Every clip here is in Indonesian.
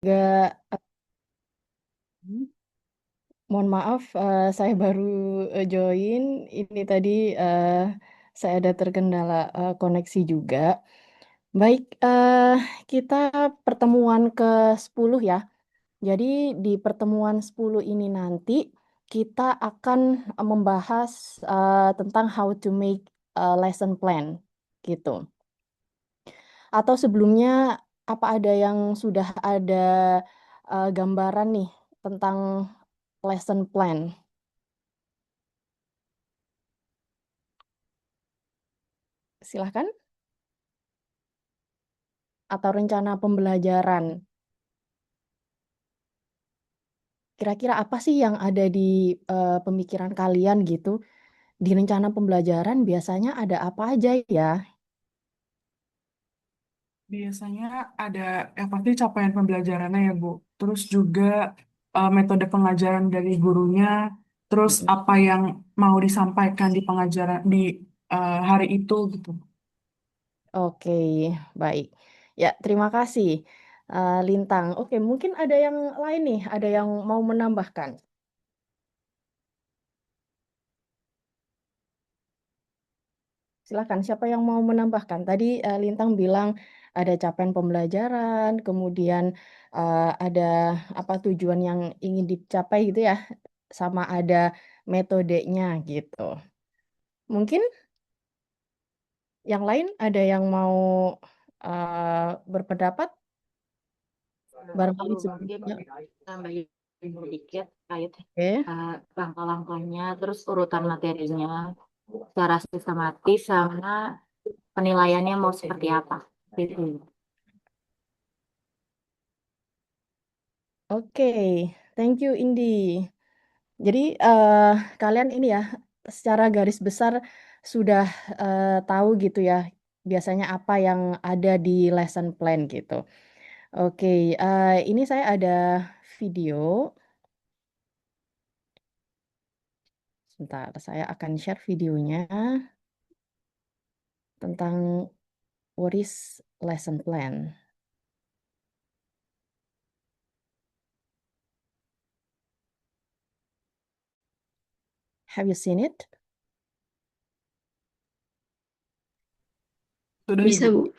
Gak, mohon maaf, saya baru join. Ini tadi saya ada terkendala koneksi juga. Baik, kita pertemuan ke-10 ya. Jadi di pertemuan 10 ini nanti kita akan membahas tentang how to make a lesson plan gitu. Atau sebelumnya apa ada yang sudah ada gambaran nih tentang lesson plan? Silahkan. Atau rencana pembelajaran. Kira-kira apa sih yang ada di pemikiran kalian gitu? Di rencana pembelajaran biasanya ada apa aja ya? Biasanya ada yang pasti capaian pembelajarannya ya Bu. Terus juga metode pengajaran dari gurunya. Terus Mm-mm. apa yang mau disampaikan di pengajaran di hari itu gitu. Oke, baik. Ya, terima kasih, Lintang. Oke, mungkin ada yang lain nih, ada yang mau menambahkan. Silakan, siapa yang mau menambahkan? Tadi Lintang bilang ada capaian pembelajaran, kemudian ada apa tujuan yang ingin dicapai gitu ya, sama ada metodenya gitu. Mungkin yang lain ada yang mau berpendapat barangkali Mungkin sebelumnya. tambahin sedikit terkait Oke, langkah-langkahnya, terus urutan materinya, secara sistematis sama penilaiannya mau seperti apa. Gitu. oke, thank you Indi. Jadi kalian ini ya secara garis besar sudah tahu gitu ya biasanya apa yang ada di lesson plan gitu. Oke, ini saya ada video. Sebentar, saya akan share videonya tentang what is lesson plan. Have you seen it? Sudah Bisa, Ibu. Bu.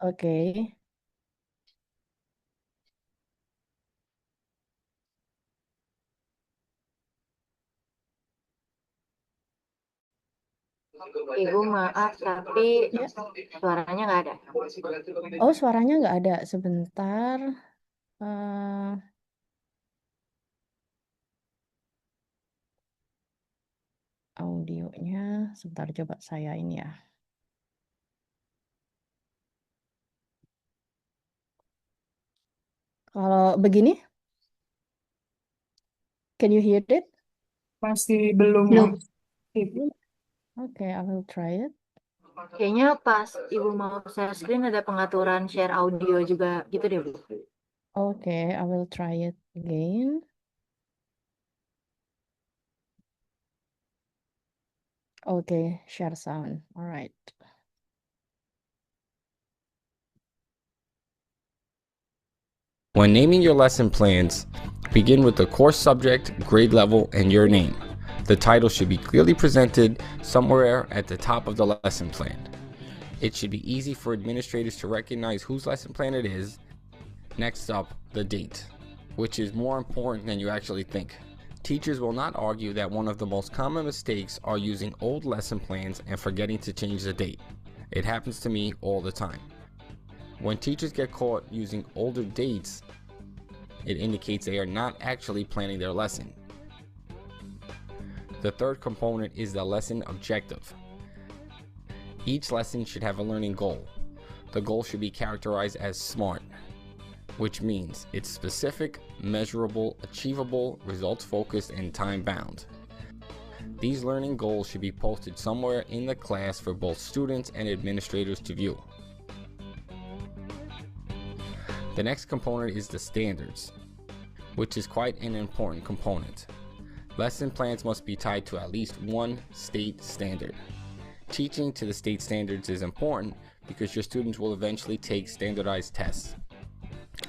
Oke. Ibu maaf, tapi Ya. suaranya nggak ada. Oh, suaranya nggak ada. Sebentar. Eh, audionya. Sebentar, coba saya ini ya. Kalau begini, can you hear it? Masih belum No. Ibu. Oke, I will try it. Kayaknya pas Ibu mau share screen ada pengaturan share audio juga gitu deh, Bu. Oke, I will try it again. Oke, share sound. Alright. When naming your lesson plans, begin with the course subject, grade level, and your name. The title should be clearly presented somewhere at the top of the lesson plan. It should be easy for administrators to recognize whose lesson plan it is. Next up, the date, which is more important than you actually think. Teachers will not argue that one of the most common mistakes are using old lesson plans and forgetting to change the date. It happens to me all the time. When teachers get caught using older dates, it indicates they are not actually planning their lesson. The third component is the lesson objective. Each lesson should have a learning goal. The goal should be characterized as SMART, which means it's specific, measurable, achievable, results-focused, and time-bound. These learning goals should be posted somewhere in the class for both students and administrators to view. The next component is the standards, which is quite an important component. Lesson plans must be tied to at least one state standard. Teaching to the state standards is important because your students will eventually take standardized tests.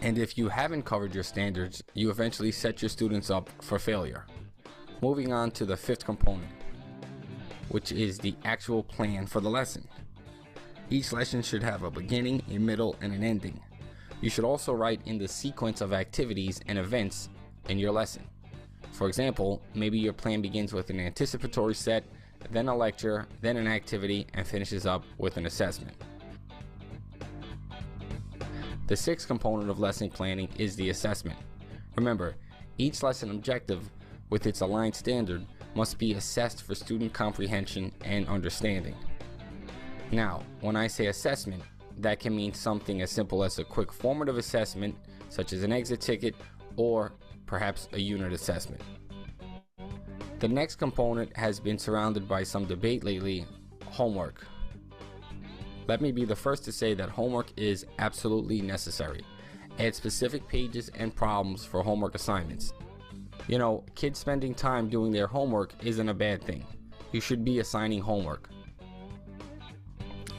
And if you haven't covered your standards, you eventually set your students up for failure. Moving on to the fifth component, which is the actual plan for the lesson. Each lesson should have a beginning, a middle, and an ending. You should also write in the sequence of activities and events in your lesson. For example, maybe your plan begins with an anticipatory set, then a lecture, then an activity, and finishes up with an assessment. The sixth component of lesson planning is the assessment. Remember, each lesson objective with its aligned standard must be assessed for student comprehension and understanding. Now, when I say assessment, that can mean something as simple as a quick formative assessment, such as an exit ticket, or perhaps a unit assessment. The next component has been surrounded by some debate lately: homework. Let me be the first to say that homework is absolutely necessary. Add specific pages and problems for homework assignments. You know, kids spending time doing their homework isn't a bad thing. You should be assigning homework.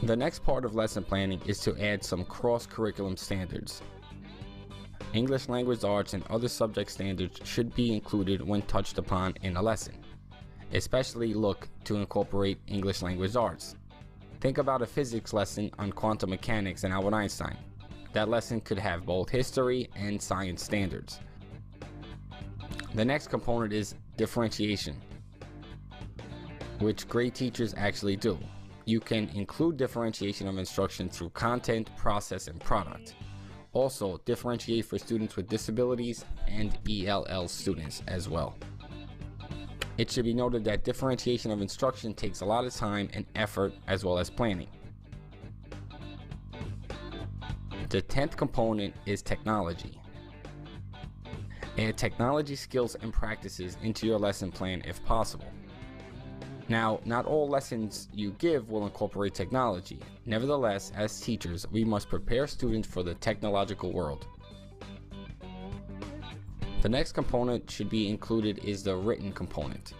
The next part of lesson planning is to add some cross-curriculum standards. English language arts and other subject standards should be included when touched upon in a lesson. Especially look to incorporate English language arts. Think about a physics lesson on quantum mechanics and Albert Einstein. That lesson could have both history and science standards. The next component is differentiation, which great teachers actually do. You can include differentiation of instruction through content, process, and product. Also, differentiate for students with disabilities and ELL students as well. It should be noted that differentiation of instruction takes a lot of time and effort as well as planning. The 10th component is technology. Add technology skills and practices into your lesson plan if possible. Now, not all lessons you give will incorporate technology. Nevertheless, as teachers, we must prepare students for the technological world. The next component should be included is the written component.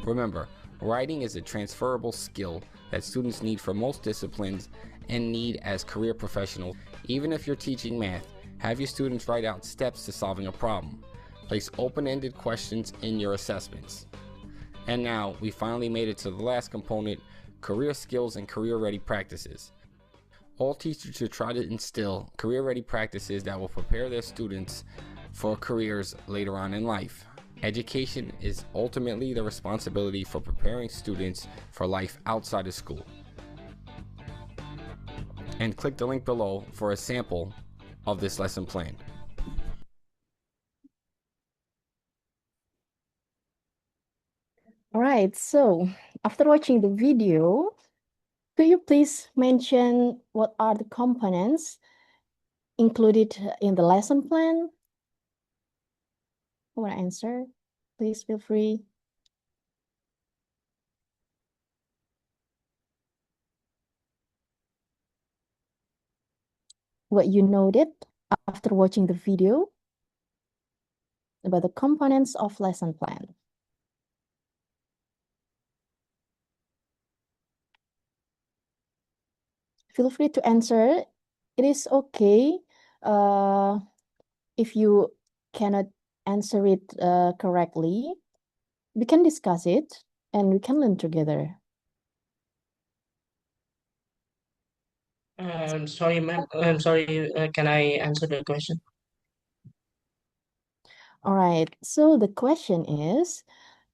Remember, writing is a transferable skill that students need for most disciplines and need as career professionals. Even if you're teaching math, have your students write out steps to solving a problem. Place open-ended questions in your assessments. And now, we finally made it to the last component: career skills and career-ready practices. All teachers should try to instill career-ready practices that will prepare their students for careers later on in life. Education is ultimately the responsibility for preparing students for life outside of school. And click the link below for a sample of this lesson plan. All right, so after watching the video, could you please mention what are the components included in the lesson plan? Who want to answer? Please feel free. What you noted after watching the video about the components of lesson plan. Feel free to answer. It is okay if you cannot answer it correctly. We can discuss it and we can learn together. I'm sorry, ma'am. I'm sorry. Can I answer the question? All right, so the question is,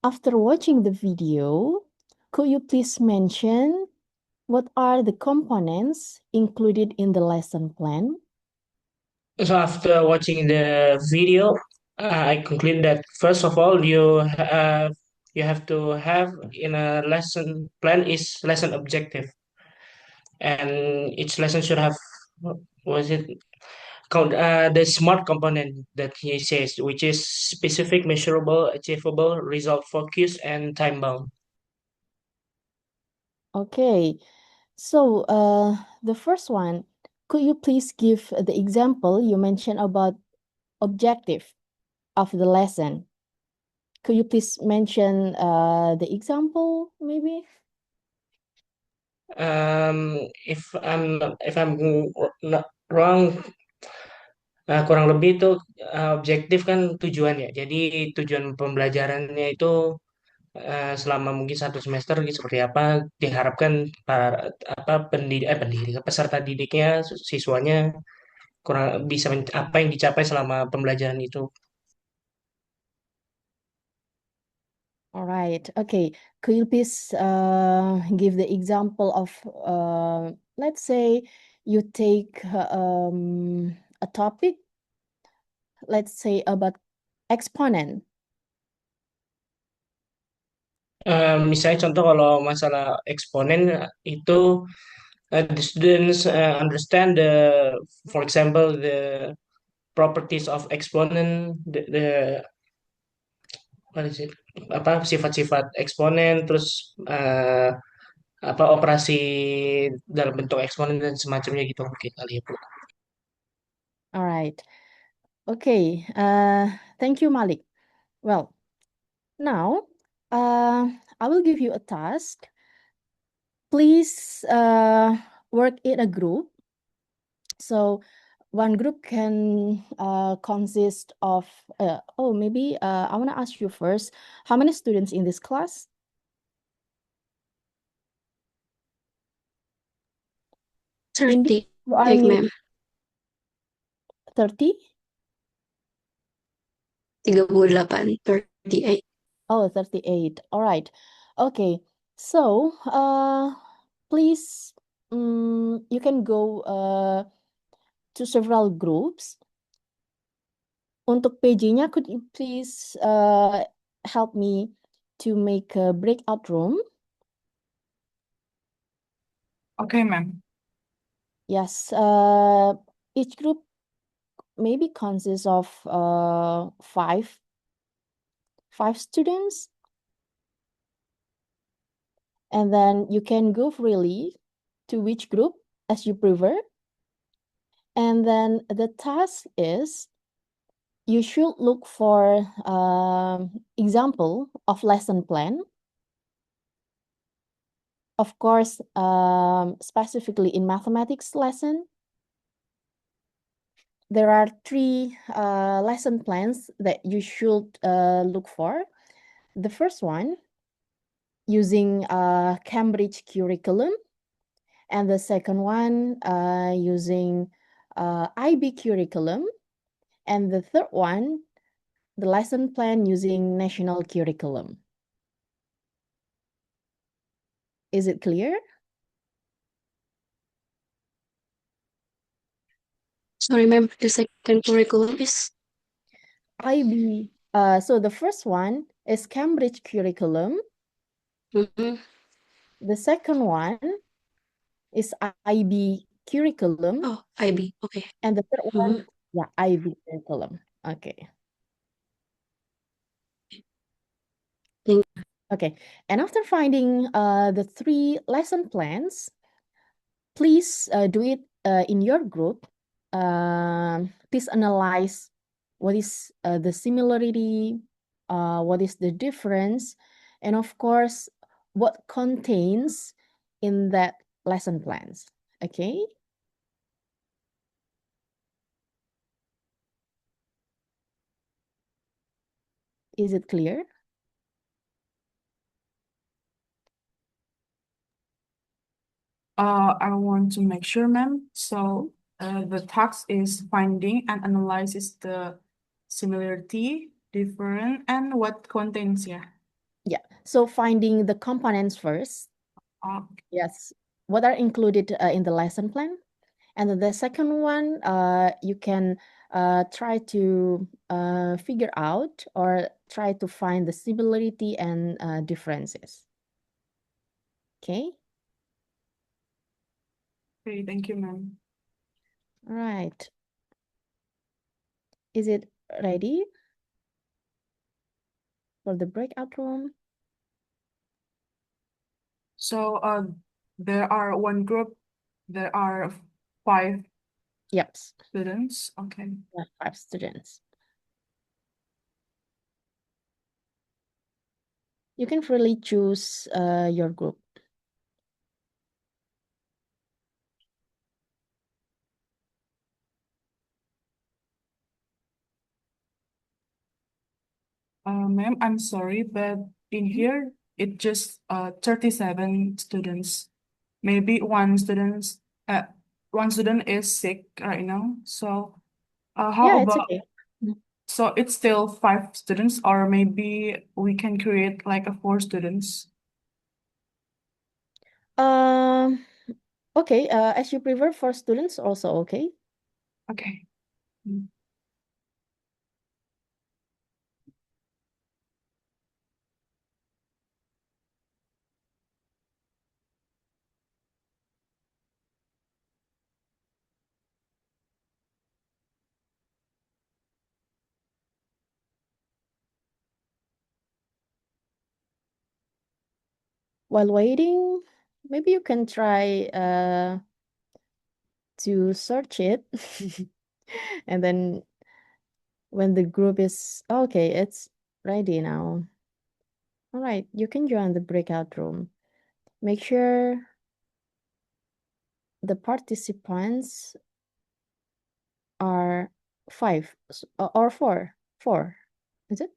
after watching the video, could you please mention what are the components included in the lesson plan? So after watching the video, I conclude that first of all, you have to have in a lesson plan is lesson objective, and each lesson should have what was it the SMART component that he says, which is specific, measurable, achievable, result focused, and time bound. Okay, so the first one, could you please give the example you mentioned about objective of the lesson? Could you please mention the example, maybe? If I'm not ruang kurang lebih itu objektif kan tujuan ya. Jadi tujuan pembelajarannya itu selama mungkin satu semester gitu, seperti apa diharapkan para pendidik peserta didiknya siswanya kurang bisa apa yang dicapai selama pembelajaran itu. All right. Okay. Could you please give the example of, let's say you take a topic, let's say about exponent. Misalnya contoh kalau masalah eksponen itu the students understand for example, the properties of exponent, the what is it? Apa sifat-sifat eksponen, terus apa operasi dalam bentuk eksponen dan semacamnya gitu mungkin kali ya, Bu. All right. Okay. Thank you, Malik. Well, now I will give you a task. Please work in a group. So one group can consist of, maybe I want to ask you first, how many students in this class? 30, You are like new. ma'am. 30? 38, 38. Oh, 38. All right. Okay. So, please, you can go to several groups. Untuk PJ-nya, could you please help me to make a breakout room? Okay, ma'am. Yes. Each group maybe consists of five students, and then you can go freely to which group as you prefer. And then the task is you should look for example of lesson plan. Of course, specifically in mathematics lesson, there are 3 lesson plans that you should look for. The first one, using Cambridge curriculum, and the second one using IB curriculum, and the third one, the lesson plan using national curriculum. Is it clear? Sorry, ma'am. The second curriculum is IB. So the first one is Cambridge curriculum. mhm. The second one is IB curriculum. Oh, IB. Okay. And the third one, Mhm. yeah, IB curriculum. Okay. Thank Okay. And after finding the 3 lesson plans, please do it in your group. Please analyze what is the similarity, what is the difference, and of course, what contains in that lesson plans. Okay? Is it clear? I want to make sure, ma'am. So the task is finding and analyzes the similarity, different, and what contains, yeah. Yeah. So finding the components first. Yes. What are included in the lesson plan? And then the second one, you can try to figure out or try to find the similarity and differences. Okay. Okay, thank you, ma'am. All right. Is it ready for the breakout room? So there are one group, there are 5 Yep. students. Okay. Yeah, 5 students. You can freely choose your group. Ma'am, I'm sorry, but in here it just 37 students. Maybe one student is sick right now. So how Yeah, it's about okay. so it's still 5 students, or maybe we can create like a 4 students. Um, okay, as you prefer for students also okay. Okay. Mm. While waiting, maybe you can try to search it. And then when the group is okay, it's ready now. All right, you can join the breakout room. Make sure the participants are five or four. Four, is it?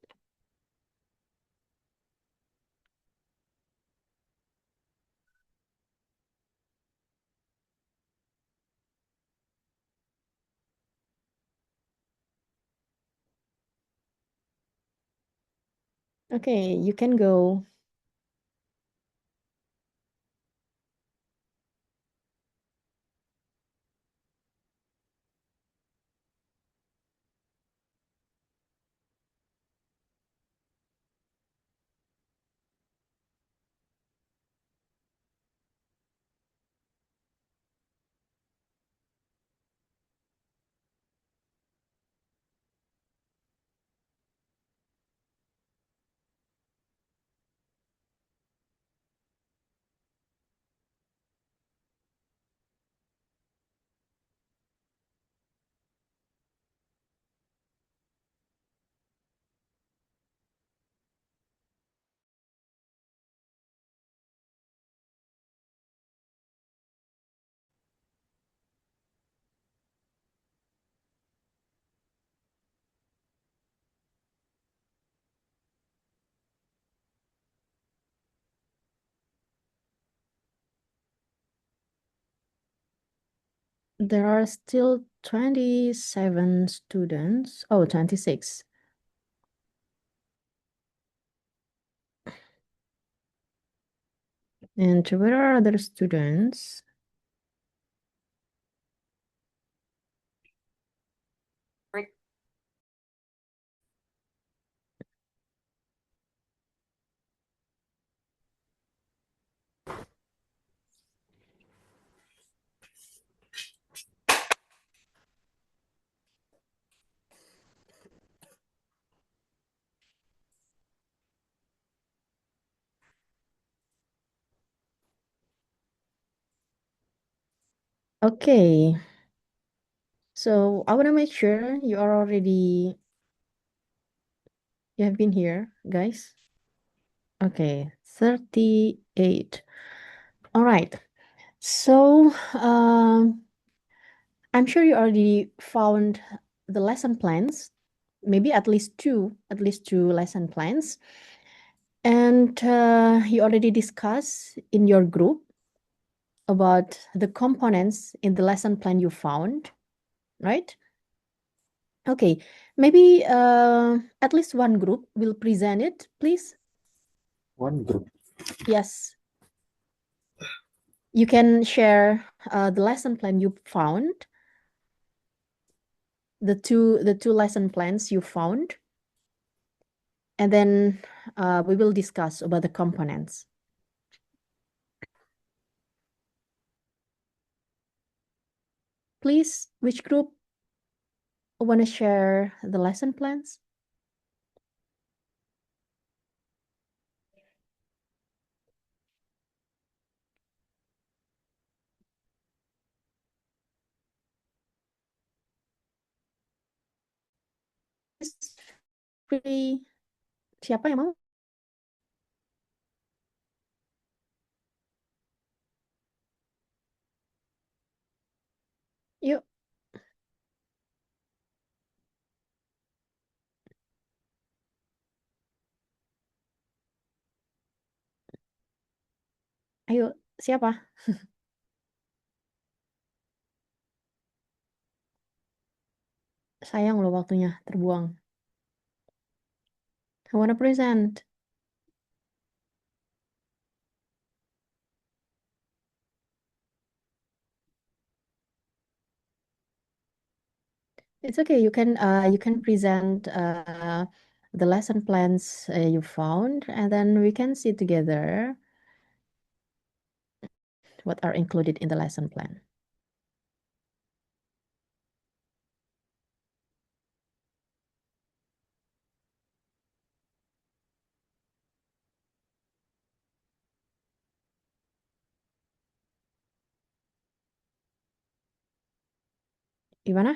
Okay, you can go. There are still 27 students. Oh, 26. And where are other students? Okay. So I want to make sure you have been here, guys. Okay, 38. All right. So I'm sure you already found the lesson plans, maybe at least two lesson plans. And you already discussed in your group about the components in the lesson plan you found, right? Okay, maybe at least one group will present it, please. One group. Yes. You can share the lesson plan you found, the two lesson plans you found, and then we will discuss about the components. Please, which group want to share the lesson plans? Free. Siapa yang mau? Yuk. Ayo, siapa? Sayang loh waktunya terbuang. I wanna present. It's okay. You can present the lesson plans you found, and then we can see together what are included in the lesson plan. Gimana?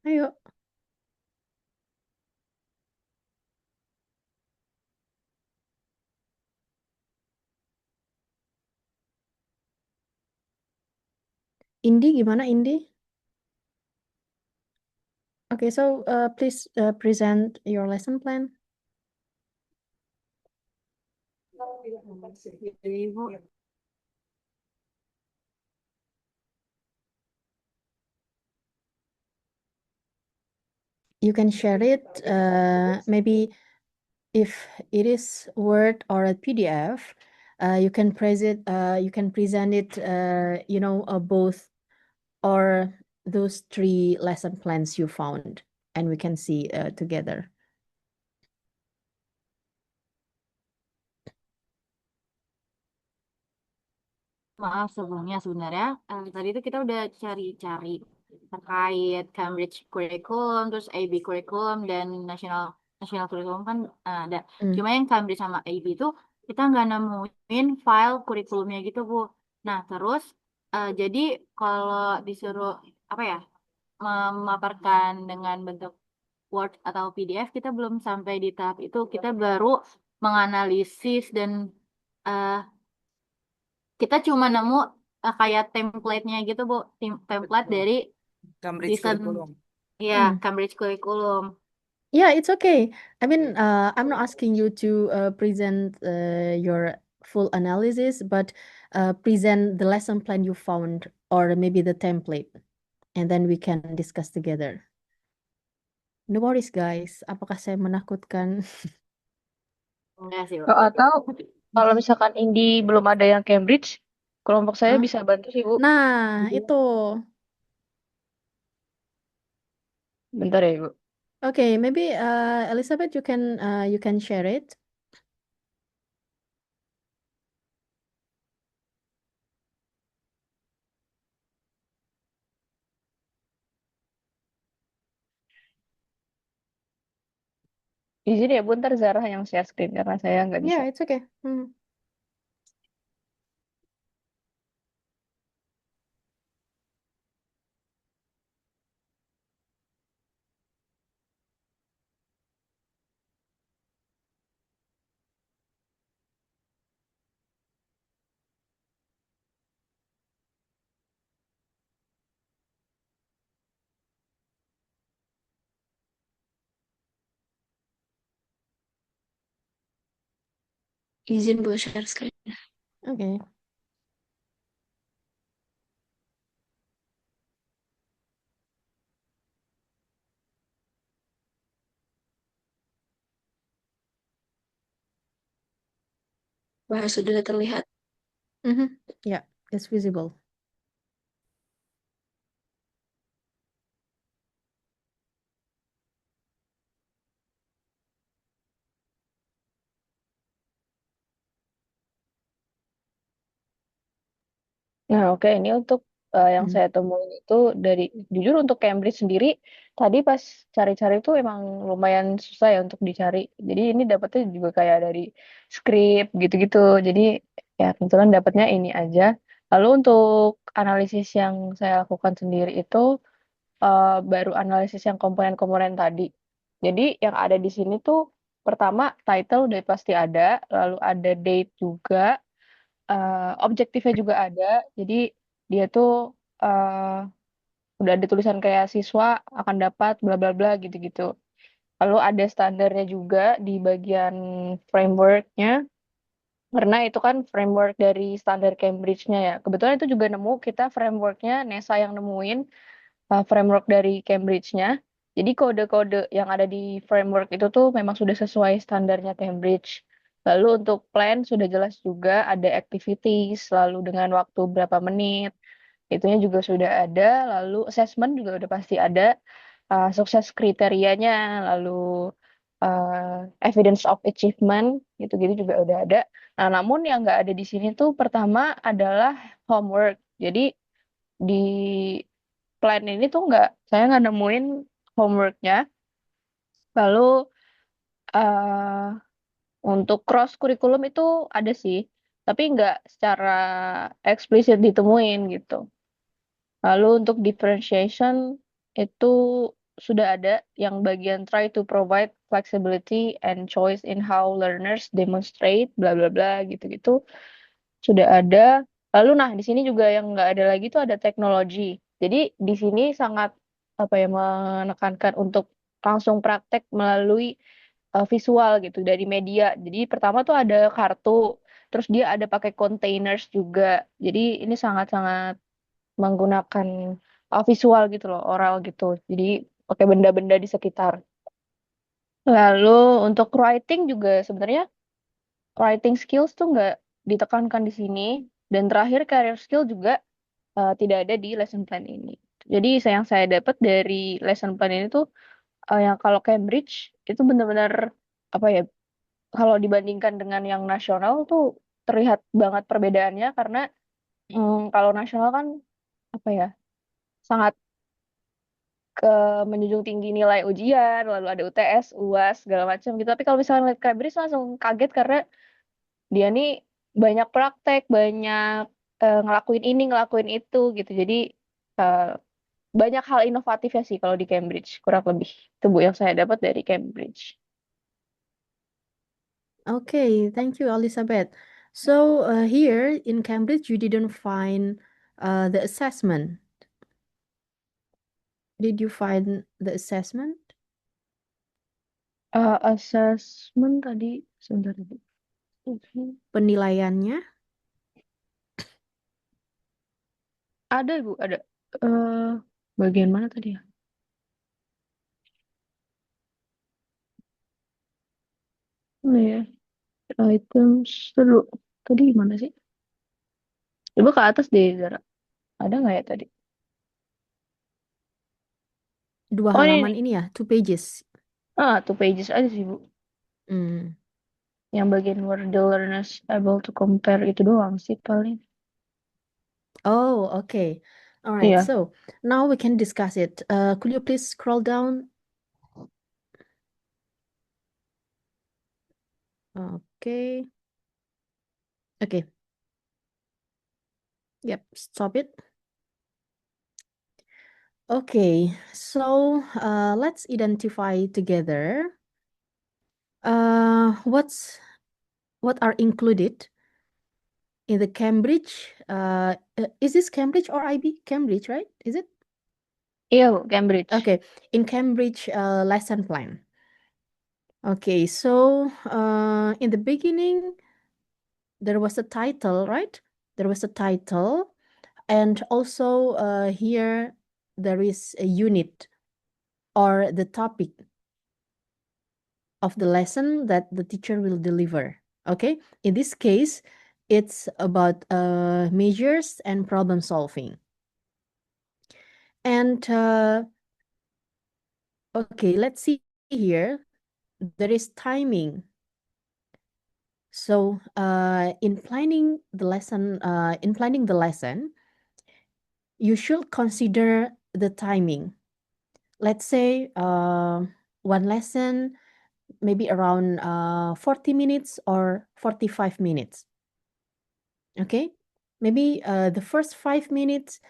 Ayo. Indi gimana Indi? Okay, so please present your lesson plan. Ibu. You can share it, maybe if it is Word or a PDF, you can present it, both or those 3 lesson plans you found, and we can see together. Maaf sebelumnya sebenarnya tadi itu kita udah cari-cari terkait Cambridge Curriculum, terus IB Curriculum dan National National Curriculum kan ada. Hmm. Cuma yang Cambridge sama IB itu kita nggak nemuin file kurikulumnya gitu Bu. Nah terus jadi kalau disuruh apa ya memaparkan dengan bentuk Word atau PDF kita belum sampai di tahap itu. Kita baru menganalisis dan eh, kita cuma nemu kayak template-nya gitu, Bu. Template dari Cambridge season, curriculum. ya, Hmm. Cambridge Curriculum. Yeah, it's okay. I mean, I'm not asking you to present your full analysis, but present the lesson plan you found, or maybe the template, and then we can discuss together. No worries, guys. Apakah saya menakutkan? Enggak sih, Bu. Atau kalau misalkan Indi belum ada yang Cambridge, kelompok saya Hah? bisa bantu sih, Bu. Nah, itu. Bentar ya, Bu. Okay, maybe Elizabeth, you can share it. Izin ya, Bu, ntar Zara yang share screen karena saya nggak bisa. Yeah, it's okay. Hmm. Izin Bu share screen. Okay. Wah, sudah terlihat. Yeah, it's visible. Nah, oke, ini untuk yang Hmm. saya temuin itu dari jujur untuk Cambridge sendiri tadi pas cari-cari itu emang lumayan susah ya untuk dicari. Jadi ini dapetnya juga kayak dari skrip gitu-gitu. Jadi ya kebetulan dapetnya ini aja. Lalu untuk analisis yang saya lakukan sendiri itu baru analisis yang komponen-komponen tadi. Jadi yang ada di sini tuh pertama title udah pasti ada, lalu ada date juga, objektifnya juga ada. Jadi dia tuh udah ada tulisan kayak siswa akan dapat bla bla bla gitu-gitu. Lalu ada standarnya juga di bagian frameworknya, karena itu kan framework dari standar Cambridge-nya ya. Kebetulan itu juga nemu kita frameworknya, Nesa yang nemuin framework dari Cambridge-nya. Jadi kode-kode yang ada di framework itu tuh memang sudah sesuai standarnya Cambridge. Lalu untuk plan sudah jelas juga ada activities, lalu dengan waktu berapa menit, itunya juga sudah ada. Lalu assessment juga udah pasti ada, sukses kriterianya, lalu evidence of achievement, gitu-gitu juga udah ada. Nah, namun yang nggak ada di sini tuh pertama adalah homework. Jadi di plan ini tuh saya nggak nemuin homeworknya. Lalu eh untuk cross kurikulum itu ada sih, tapi nggak secara eksplisit ditemuin gitu. Lalu untuk differentiation itu sudah ada yang bagian try to provide flexibility and choice in how learners demonstrate bla bla bla gitu-gitu sudah ada. Lalu nah di sini juga yang nggak ada lagi tuh ada teknologi. Jadi di sini sangat apa ya menekankan untuk langsung praktek melalui visual gitu dari media. Jadi pertama tuh ada kartu, terus dia ada pakai containers juga. Jadi ini sangat-sangat menggunakan visual gitu loh, oral gitu. Jadi pakai benda-benda di sekitar. Lalu untuk writing juga sebenarnya writing skills tuh nggak ditekankan di sini. Dan terakhir career skill juga tidak ada di lesson plan ini. Jadi yang saya dapat dari lesson plan ini tuh yang kalau Cambridge itu benar-benar apa ya? Kalau dibandingkan dengan yang nasional tuh terlihat banget perbedaannya karena kalau nasional kan apa ya? Sangat menjunjung tinggi nilai ujian, lalu ada UTS, UAS, segala macam gitu. Tapi kalau misalnya lihat Cambridge langsung kaget karena dia nih banyak praktek, banyak ngelakuin ini, ngelakuin itu gitu. Jadi eh, banyak hal inovatifnya sih kalau di Cambridge, kurang lebih. Itu Bu yang saya dapat dari Cambridge. Okay, thank you, Elizabeth. So here in Cambridge, you didn't find the assessment. Did you find the assessment? Assessment tadi, sebentar Bu. Penilaiannya? Ada Bu, ada. Bagian mana tadi ya? Ini ya, items dulu. Tadi gimana sih? Coba ke atas deh, Zara. Ada nggak ya tadi? Dua Oh ini halaman nih. ini ya, 2 pages. 2 pages aja sih Bu. Hmm. Yang bagian were the learners able to compare itu doang sih paling. Oh, okay. All right. Iya. So now we can discuss it. Could you please scroll down? Okay. Okay. Yep. Stop it. Okay. So let's identify together what are included in the Cambridge. Is this Cambridge or IB? Cambridge, right? Is it? Iya Bu, Cambridge. Okay. In Cambridge lesson plan. Okay. So in the beginning, there was a title, right? There was a title, and also here there is a unit or the topic of the lesson that the teacher will deliver. Okay, in this case, it's about measures and problem solving. And okay, let's see here. There is timing. So in planning the lesson, you should consider the timing. Let's say one lesson maybe around 40 minutes or 45 minutes. Okay, maybe the first 5 minutes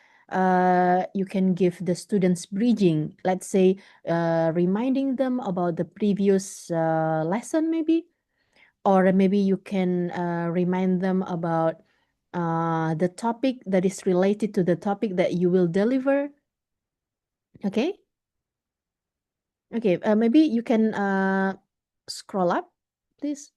you can give the students bridging, let's say reminding them about the previous lesson maybe, or maybe you can remind them about the topic that is related to the topic that you will deliver. Okay. Okay, maybe you can scroll up, please.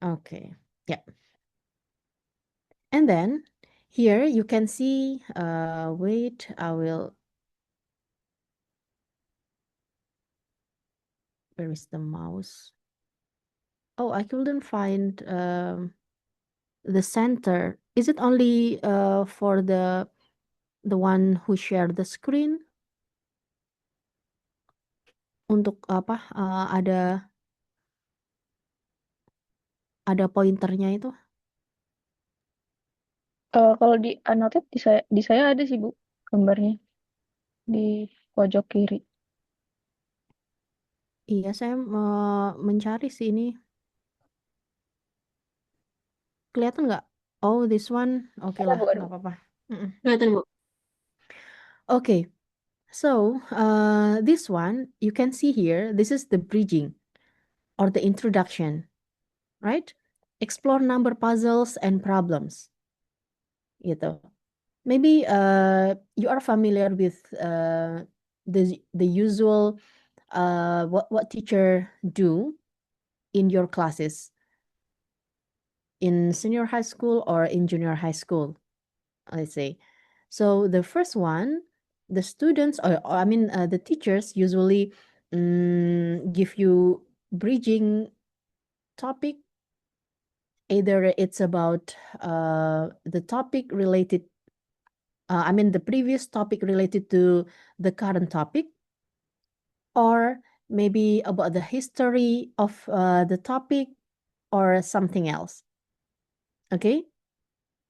Okay, yeah. And then here you can see, wait, where is the mouse? Oh, I couldn't find the center. Is it only for the one who share the screen? Untuk apa? Ada pointernya itu? Kalau di annotate di saya ada sih Bu gambarnya di pojok kiri. Iya, saya mencari sih ini. Kelihatan nggak? Oh, this one. Oke Ada lah, Bu, ada nggak Bu. apa-apa. Mm-mm. Kelihatan, Bu. Okay, so this one you can see here. This is the bridging or the introduction, right? Explore number puzzles and problems. Gitu. Maybe you are familiar with the usual what teacher do in your classes in senior high school or in junior high school, let's say. So the first one, the students, or I mean, the teachers usually give you bridging topic. Either it's about the topic related, I mean, the previous topic related to the current topic, or maybe about the history of the topic or something else. Okay,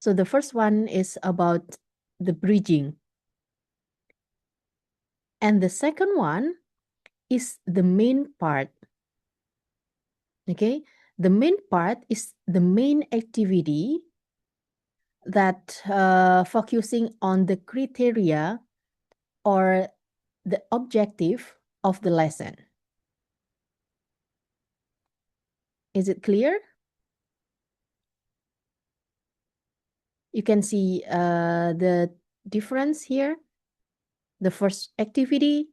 so the first one is about the bridging. And the second one is the main part. Okay, the main part is the main activity that focusing on the criteria or the objective of the lesson. Is it clear? You can see the difference here, the first activity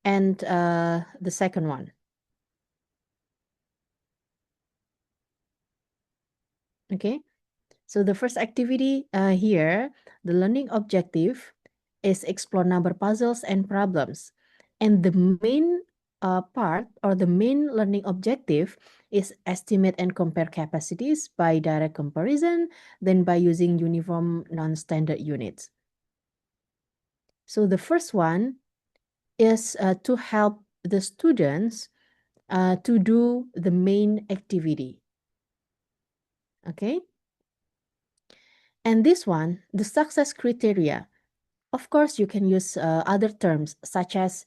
and the second one. Okay, so the first activity here, the learning objective is explore number puzzles and problems. And the main part or the main learning objective is estimate and compare capacities by direct comparison, then by using uniform non-standard units. So the first one is to help the students to do the main activity. Okay. And this one, the success criteria. Of course, you can use other terms such as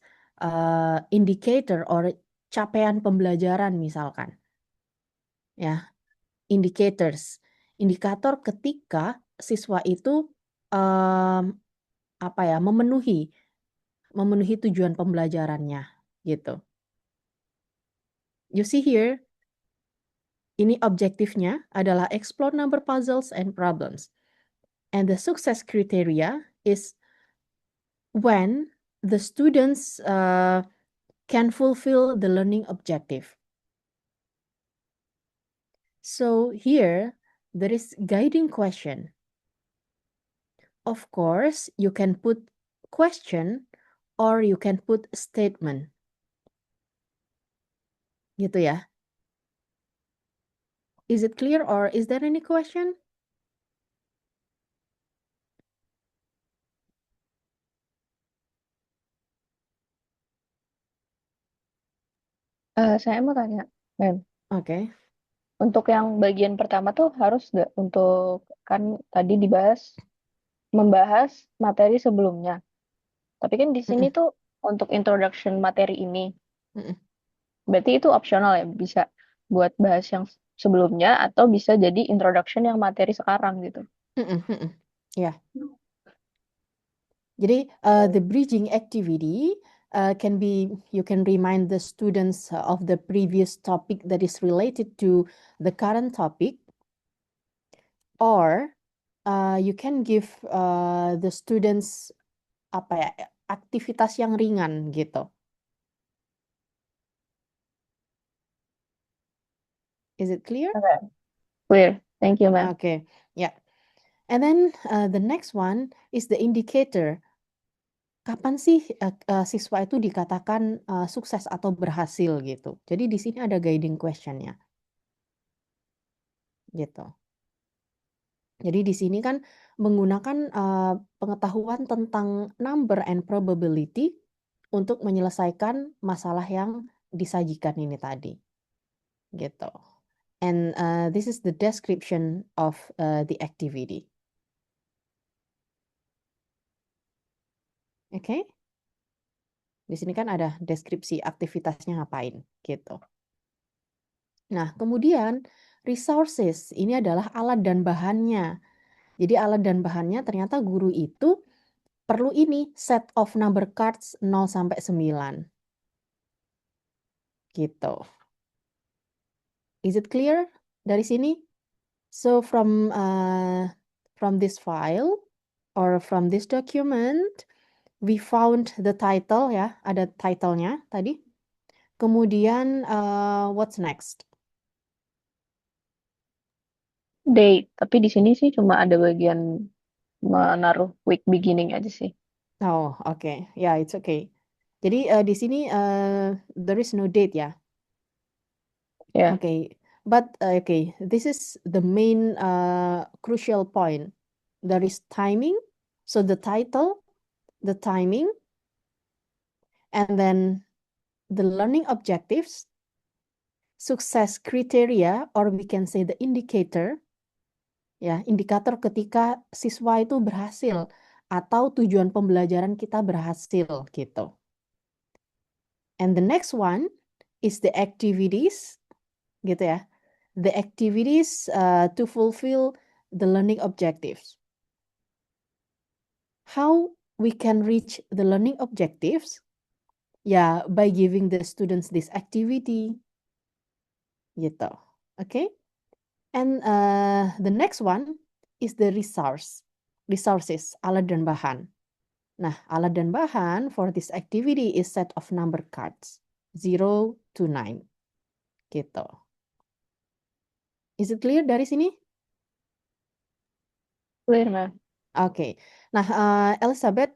indicator or capaian pembelajaran misalkan. Ya, indicators. Indikator ketika siswa itu memenuhi tujuan pembelajarannya gitu. You see here, ini objektifnya adalah explore number puzzles and problems. And the success criteria is when the students can fulfill the learning objective. So here, there is guiding question. Of course, you can put question or you can put statement. Gitu ya. Is it clear or is there any question? Saya mau tanya, Mem. Oke. Untuk yang bagian pertama tuh harus nggak untuk kan tadi membahas materi sebelumnya. Tapi kan di sini tuh untuk introduction materi ini. Berarti itu opsional ya, bisa buat bahas yang sebelumnya atau bisa jadi introduction yang materi sekarang gitu. Ya. Jadi the bridging activity you can remind the students of the previous topic that is related to the current topic, or you can give the students apa ya, aktivitas yang ringan gitu. Is it clear? Okay. Clear. Thank you, ma'am. Okay, yeah. And then the next one is the indicator. Kapan sih siswa itu dikatakan sukses atau berhasil gitu. Jadi di sini ada guiding questionnya gitu. Jadi di sini kan menggunakan pengetahuan tentang number and probability untuk menyelesaikan masalah yang disajikan ini tadi gitu. And this is the description of the activity. Oke? Di sini kan ada deskripsi aktivitasnya ngapain gitu. Nah, kemudian resources ini adalah alat dan bahannya. Jadi alat dan bahannya ternyata guru itu perlu ini set of number cards 0 sampai 9. Gitu. Is it clear dari sini? So from this file or from this document we found the title ya, ada titlenya tadi. Kemudian what's next? Date. Tapi di sini sih cuma ada bagian menaruh week beginning aja sih. Oh, okay. Yeah, it's okay. Jadi di sini there is no date ya. Ya. Okay. But okay, this is the main crucial point. There is timing. So the title, the timing, and then the learning objectives, success criteria, or we can say the indicator. Ya, indikator ketika siswa itu berhasil atau tujuan pembelajaran kita berhasil gitu. And the next one is the activities, gitu ya. The activities to fulfill the learning objectives. How we can reach the learning objectives? Ya, by giving the students this activity, gitu. Okay? And the next one is the resources, alat dan bahan. Nah, alat dan bahan for this activity is set of number cards, 0 to 9. Gitu. Is it clear dari sini? Clear, ma'am. Oke. Nah, Elizabeth,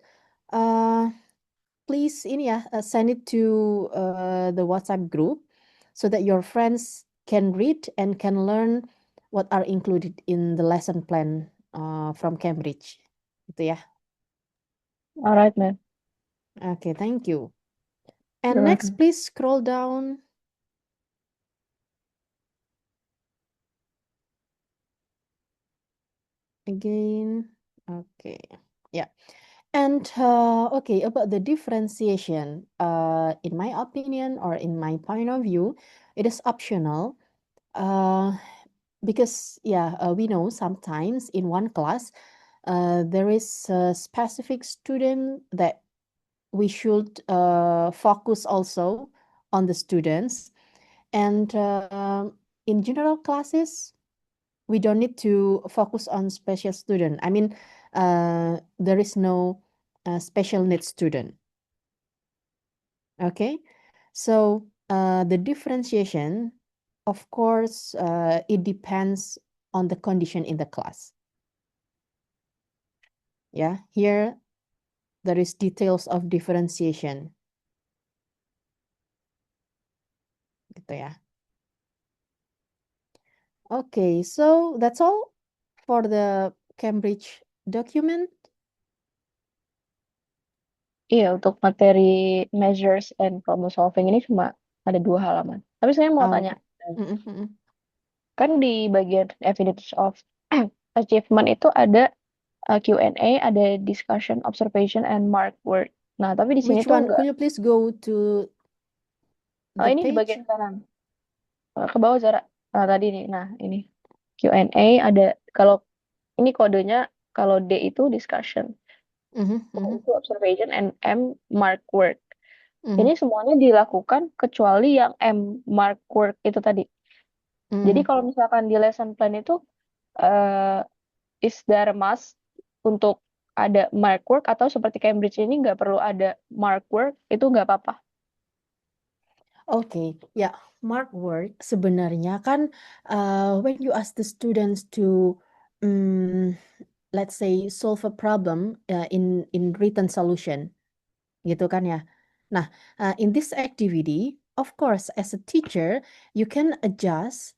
please ini ya, send it to the WhatsApp group so that your friends can read and can learn what are included in the lesson plan from Cambridge. Gitu ya. Alright, ma'am. Okay, thank you. And You're next, welcome. please scroll down. Again. Okay. Yeah. And okay, about the differentiation, in my opinion or in my point of view, it is optional. Because we know sometimes in one class, there is a specific student that we should focus also on the students. And in general classes, we don't need to focus on special student. I mean, there is no special needs student. Okay, so the differentiation, of course, it depends on the condition in the class. Yeah, here there is details of differentiation. Gitu ya. Okay, so that's all for the Cambridge document. Iya, untuk materi measures and problem solving ini cuma ada 2 halaman. Tapi saya mau tanya, kan di bagian evidence of achievement itu ada Q&A, ada discussion, observation, and mark work. Nah, tapi di sini Which tuh one? enggak. Could you please go to Oh, the ini di page? bagian kanan. Ke bawah, Zara. Nah, tadi nih. Nah, ini. Q&A ada, kalau ini kodenya, kalau D itu discussion. O itu observation, and M mark work. Ini Mm, semuanya dilakukan kecuali yang mark work itu tadi. Jadi mm. kalau misalkan di lesson plan itu eh is there a must untuk ada mark work atau seperti Cambridge ini nggak perlu ada mark work itu nggak apa-apa. Oke, ya, mark work sebenarnya kan when you ask the students to mm, let's say solve a problem in written solution, gitu kan ya. Nah, in this activity, of course, as a teacher, you can adjust,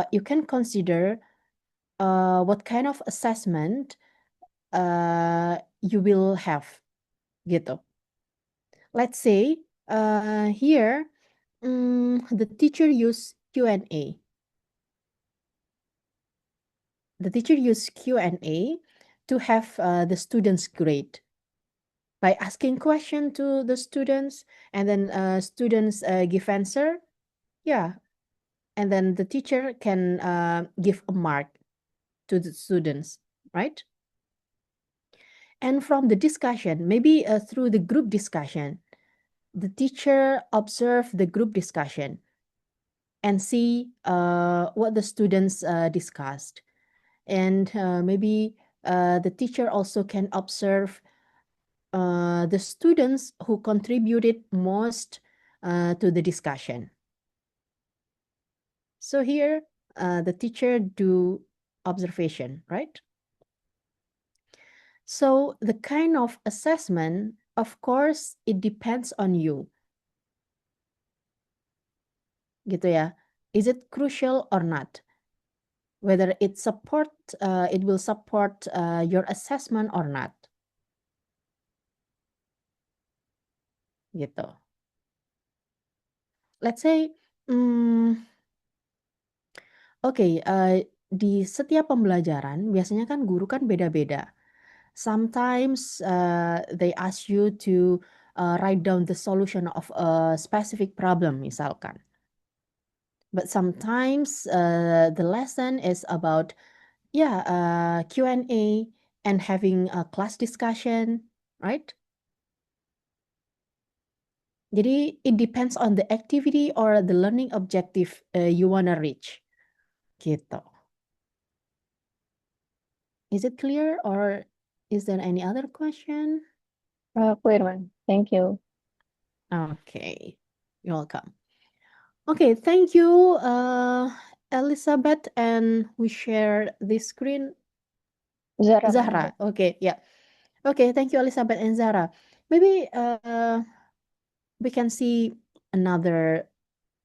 you can consider what kind of assessment you will have, gitu. Let's say here the teacher use Q&A. The teacher use Q&A to have the students grade by asking question to the students, and then students give answer. Yeah, and then the teacher can give a mark to the students, right? And from the discussion, maybe through the group discussion, the teacher observe the group discussion and see what the students discussed. And maybe the teacher also can observe the students who contributed most to the discussion. So here, the teacher do observation, right? So the kind of assessment, of course, it depends on you. Gitu ya. Is it crucial or not? Whether it will support your assessment or not. Gitu. Let's say, oke, di setiap pembelajaran biasanya kan guru kan beda-beda. Sometimes they ask you to write down the solution of a specific problem, misalkan. But sometimes the lesson is about Q&A and having a class discussion, right? Jadi it depends on the activity or the learning objective you wanna reach, gitu. Is it clear or is there any other question? Clear, man. Thank you. Okay, you're welcome. Okay, thank you, Elizabeth, and we share this screen. Zara, ma'am. Zahra, okay, yeah. Okay, thank you, Elizabeth and Zahra. Maybe we can see another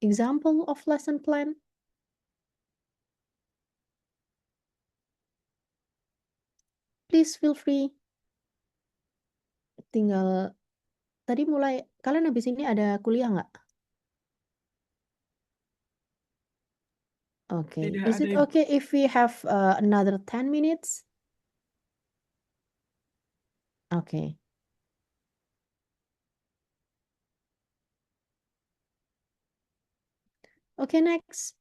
example of lesson plan. Please feel free. Tinggal tadi mulai, kalian habis ini ada kuliah nggak? Okay, Tidak is ada it ibu. okay if we have another 10 minutes? Okay. Okay, next.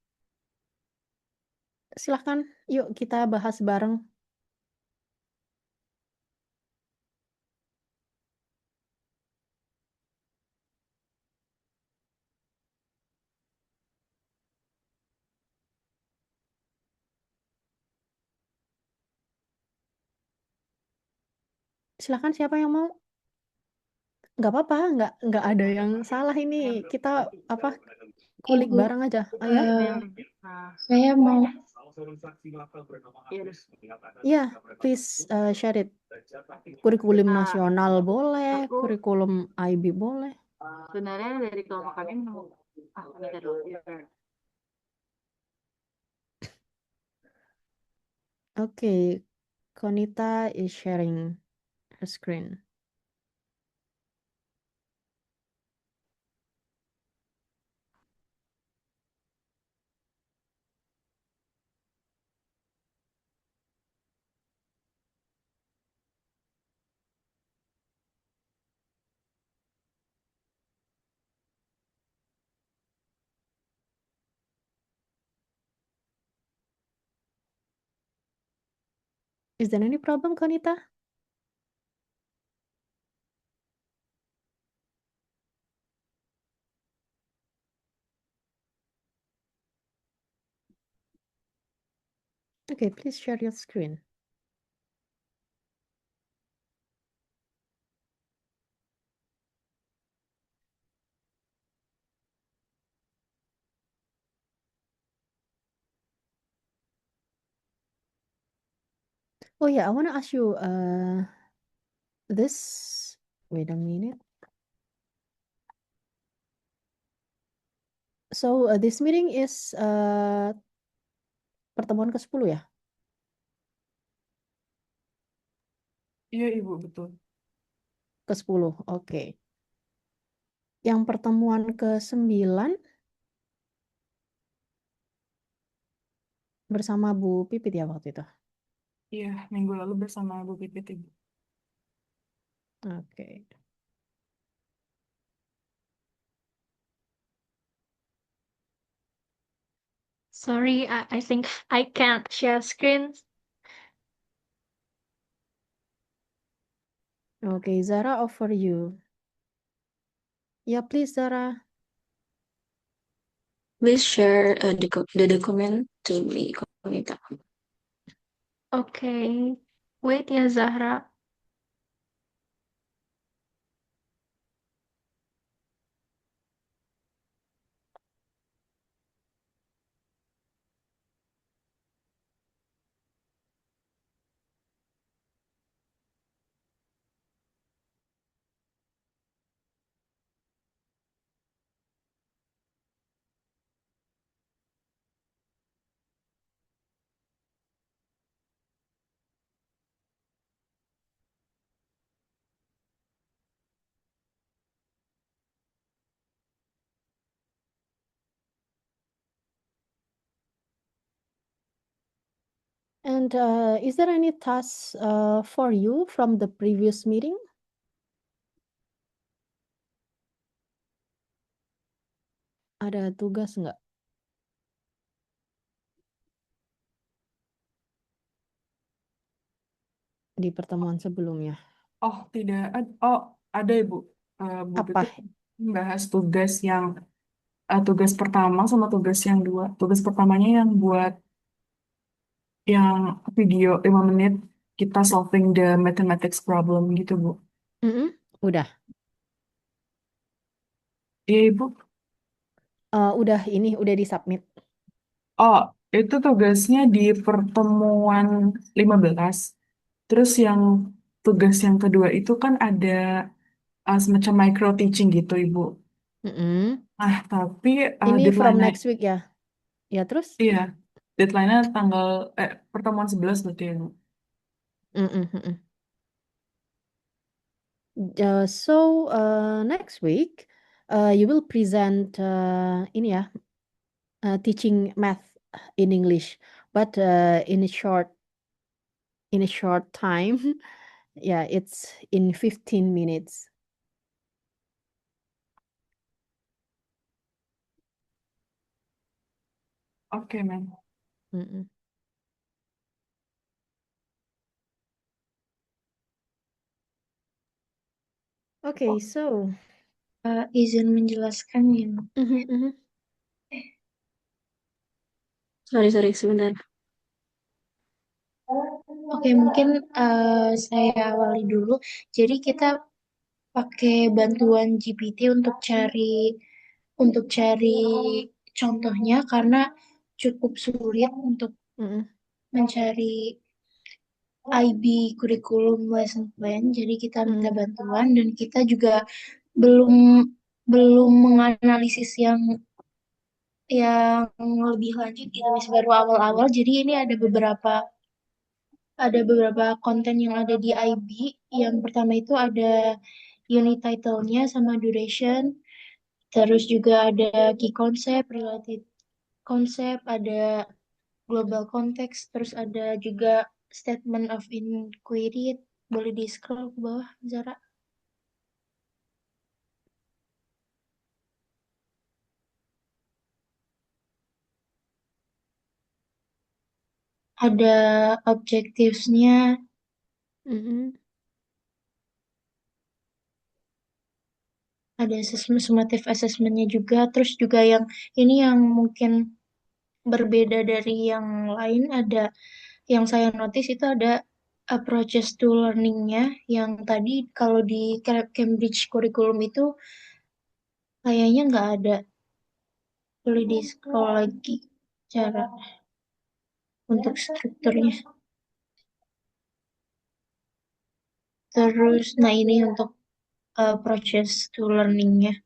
Silahkan, yuk kita bahas bareng. Silahkan, siapa yang mau? Nggak apa-apa, nggak ada yang salah ini. Kita apa kulik Ibu, bareng aja. Oh ya? saya mau Iya, please share it. Kurikulum Nah, nasional boleh, aku kurikulum IB boleh. sebenarnya dari kelompok kami bentar dulu. Okay, Konita is sharing her screen. Is there any problem, Konita? okay. Please share your screen. Oh yeah, I want to ask you this. Wait a minute. So this meeting is pertemuan ke-10 ya? Iya, Ibu, betul. Ke-10. Oke. Yang pertemuan ke-9 bersama Bu Pipit ya waktu itu. Iya, minggu lalu bersama Bu Pipit, Ibu. Oke. Sorry, I think I can't share screen. Oke, Zara over you. Ya, please Zara. Please share the document to me, Komita. Okay. Wait ya, Zahra. And is there any task for you from the previous meeting? Ada tugas nggak di pertemuan sebelumnya? Oh, tidak. Oh, ada, Ibu. Bu Apa? Pipit membahas tugas pertama sama tugas yang dua. Tugas pertamanya yang buat yang video 5 menit kita solving the mathematics problem gitu, Bu. Mm-mm, udah. Iya, Ibu. Udah disubmit. Oh, itu tugasnya di pertemuan 15. Terus yang tugas yang kedua itu kan ada semacam micro teaching gitu, Ibu. Mm-mm. Nah, tapi Ini from deadline-nya, next week ya? Ya terus? iya, deadline-nya pertemuan 11 berarti, ya, Bu. Mm-mm, mm-mm. So next week you will present ini ya teaching math in English, but in a short time. Yeah, it's in 15 minutes. Oke, men. Mm-mm. Okay, so Izin menjelaskan ya. mhm, mhm. Sorry, sebentar. Oke, mungkin saya awali dulu. Jadi kita pakai bantuan GPT untuk cari contohnya karena cukup sulit untuk Mm-mm. mencari IB kurikulum lesson plan. Jadi kita minta Mm-mm. bantuan dan kita juga belum belum menganalisis yang lebih lanjut gitu, masih baru awal-awal. Jadi ini ada beberapa konten yang ada di IB. Yang pertama itu ada unit title-nya sama duration. Terus juga ada key concept, related concept, ada global context, terus ada juga statement of inquiry. Boleh di scroll ke bawah, Zara. Ada objectives-nya, Mm-mm. ada summative assessment-nya juga. Terus juga yang ini yang mungkin berbeda dari yang lain, ada yang saya notice itu ada approaches to learning-nya yang tadi kalau di Cambridge Curriculum itu kayaknya nggak ada. Boleh di scroll lagi cara untuk strukturnya. Terus, nah ini untuk approaches to learning-nya.